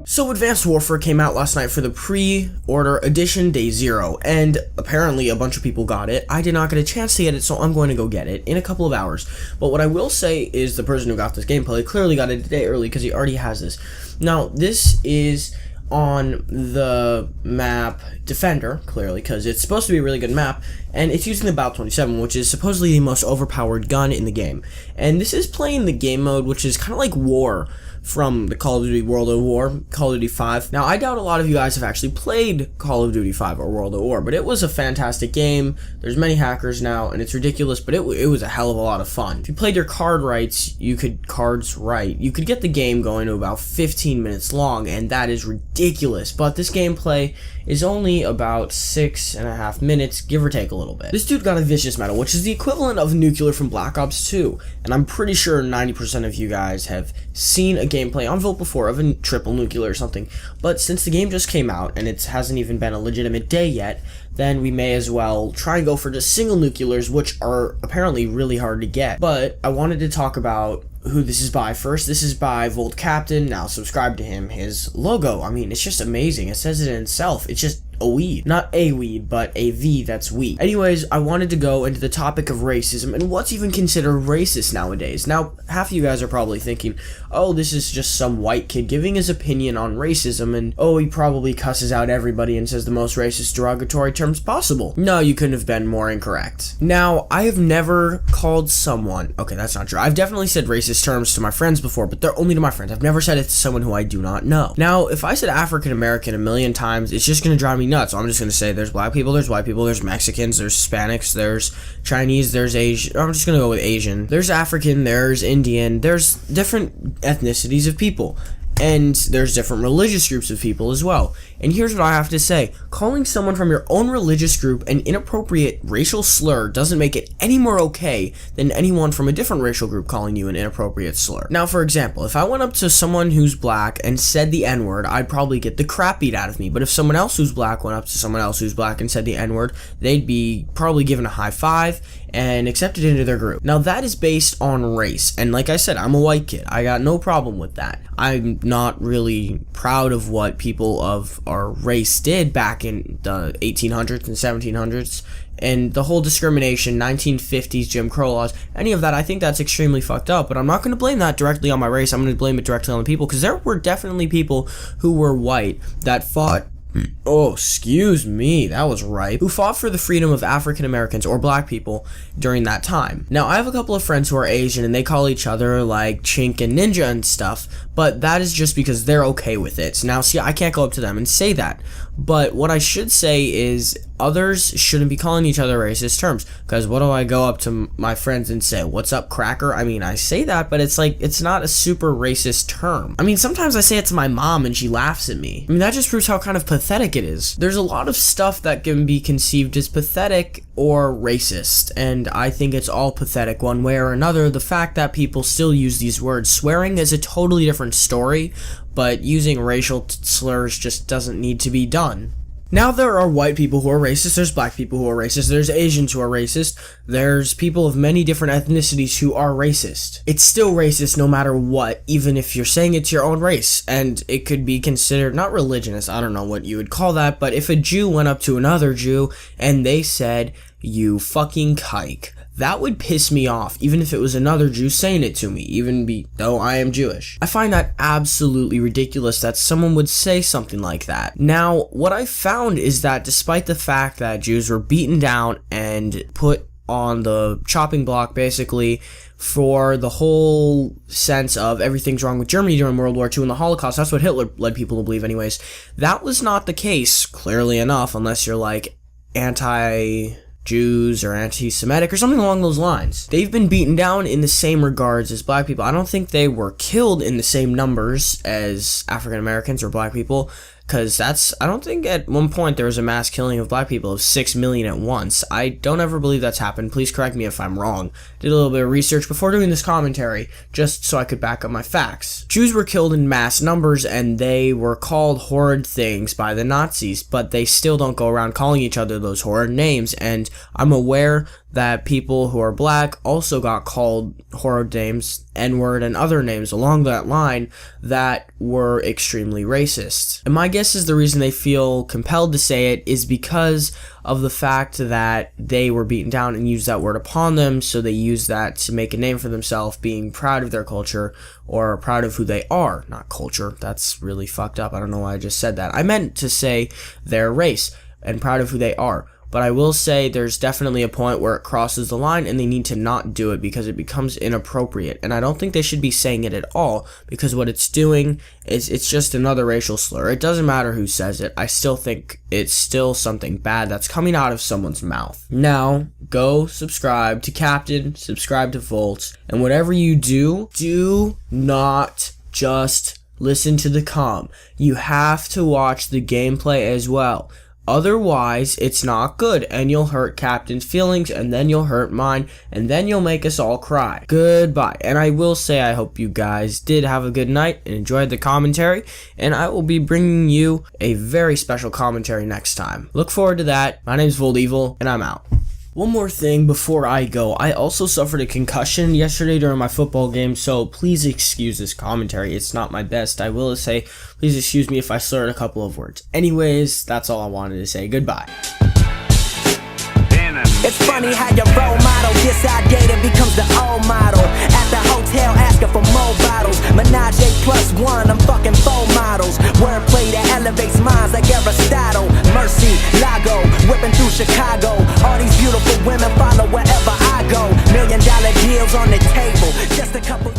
So Advanced Warfare came out last night for the pre-order edition day 0, and apparently a bunch of people got it. I did not get a chance to get it, so I'm going to go get it in a couple of hours. But what I will say is the person who got this gameplay clearly got it a day early because he already has this. Now, this is on the map Defender, clearly, because it's supposed to be a really good map, and it's using the Bal 27, which is supposedly the most overpowered gun in the game. And this is playing the game mode, which is kind of like War from the Call of Duty World at War, Call of Duty 5. Now, I doubt a lot of you guys have actually played Call of Duty 5 or World at War, but it was a fantastic game. There's many hackers now, and it's ridiculous, but it was a hell of a lot of fun. If you played your cards right, you could get the game going to about 15 minutes long, and that is ridiculous. But this gameplay is only about 6.5 minutes, give or take a little bit. This dude got a Vicious Medal, which is the equivalent of Nuclear from Black Ops 2, and I'm pretty sure 90% of you guys have seen a gameplay on Volt before of a triple nuclear or something, but since the game just came out and it hasn't even been a legitimate day yet, then we may as well try and go for just single nuclears, which are apparently really hard to get. But I wanted to talk about who this is by first. This is by Volt Captn. Now subscribe to him. His logo, I mean, it's just amazing. It says it in itself. It's just a weed. Not a weed, but a V that's wheat. Anyways, I wanted to go into the topic of racism and what's even considered racist nowadays. Now, half of you guys are probably thinking, oh, this is just some white kid giving his opinion on racism, and oh, he probably cusses out everybody and says the most racist derogatory terms possible. No, you couldn't have been more incorrect. Now, I have never called someone, okay, that's not true. I've definitely said racist terms to my friends before, but they're only to my friends. I've never said it to someone who I do not know. Now, if I said African American a million times, it's just gonna drive me nuts. So I'm just gonna say there's black people, there's white people, there's Mexicans, there's Hispanics, there's Chinese, there's Asian. I'm just gonna go with Asian. There's African, there's Indian, there's different ethnicities of people. And there's different religious groups of people as well. And here's what I have to say. Calling someone from your own religious group an inappropriate racial slur doesn't make it any more okay than anyone from a different racial group calling you an inappropriate slur. Now, for example, if I went up to someone who's black and said the N-word, I'd probably get the crap beat out of me. But if someone else who's black went up to someone else who's black and said the N-word, they'd be probably given a high five and accepted into their group. Now, that is based on race. And like I said, I'm a white kid. I got no problem with that. I'm not really proud of what people of our race did back in the 1800s and 1700s, and the whole discrimination, 1950s Jim Crow laws, any of that. I think that's extremely fucked up, but I'm not going to blame that directly on my race. I'm going to blame it directly on the people, because there were definitely people who were white that fought, oh, excuse me, that was right, who fought for the freedom of African Americans or black people during that time. Now, I have a couple of friends who are Asian, and they call each other like Chink and Ninja and stuff, but that is just because they're okay with it. So now, see, I can't go up to them and say that. But what I should say is others shouldn't be calling each other racist terms, because what do I go up to my friends and say, what's up, cracker? I mean, I say that, but it's like, it's not a super racist term. I mean, sometimes I say it to my mom and she laughs at me. I mean, that just proves how kind of pathetic it is. There's a lot of stuff that can be conceived as pathetic or racist, and I think it's all pathetic one way or another. The fact that people still use these words, swearing is a totally different story, but using racial slurs just doesn't need to be done. Now, there are white people who are racist, there's black people who are racist, there's Asians who are racist, there's people of many different ethnicities who are racist. It's still racist no matter what, even if you're saying it's your own race, and it could be considered, not religionist, I don't know what you would call that, but if a Jew went up to another Jew and they said, you fucking kike, that would piss me off, even if it was another Jew saying it to me, though I am Jewish. I find that absolutely ridiculous that someone would say something like that. Now, what I found is that despite the fact that Jews were beaten down and put on the chopping block, basically, for the whole sense of everything's wrong with Germany during World War II and the Holocaust, that's what Hitler led people to believe anyways, that was not the case, clearly enough, unless you're like anti-Jews or anti-Semitic or something along those lines. They've been beaten down in the same regards as black people. I don't think they were killed in the same numbers as African Americans or black people, because I don't think at one point there was a mass killing of black people of 6 million at once. I don't ever believe that's happened. Please correct me if I'm wrong. Did a little bit of research before doing this commentary, just so I could back up my facts. Jews were killed in mass numbers, and they were called horrid things by the Nazis, but they still don't go around calling each other those horrid names, and I'm aware that people who are black also got called horrid names, N-word, and other names along that line that were extremely racist. And my guess is the reason they feel compelled to say it is because of the fact that they were beaten down and used that word upon them, so they use that to make a name for themselves, being proud of their culture or proud of who they are, not culture. That's really fucked up. I don't know why I just said that. I meant to say their race and proud of who they are. But I will say there's definitely a point where it crosses the line and they need to not do it because it becomes inappropriate. And I don't think they should be saying it at all, because what it's doing is it's just another racial slur. It doesn't matter who says it. I still think it's still something bad that's coming out of someone's mouth. Now, go subscribe to Captn, subscribe to Volts, and whatever you do, do not just listen to the comm. You have to watch the gameplay as well. Otherwise, it's not good, and you'll hurt Captn's feelings, and then you'll hurt mine, and then you'll make us all cry. Goodbye. And I will say I hope you guys did have a good night and enjoyed the commentary, and I will be bringing you a very special commentary next time. Look forward to that. My name's Voldevil, and I'm out. One more thing before I go, I also suffered a concussion yesterday during my football game, so please excuse this commentary. It's not my best. I will say, please excuse me if I slurred a couple of words. Anyways, that's all I wanted to say. Goodbye. It's funny how your role model gets outdated, becomes the old model. At the hotel asking for more bottles. Menage +1, I'm fucking 4 models. Wordplay that elevates minds like Aristotle. Mercy, Lago, whipping through Chicago. All these beautiful women follow wherever I go. $1 million deals on the table, just a couple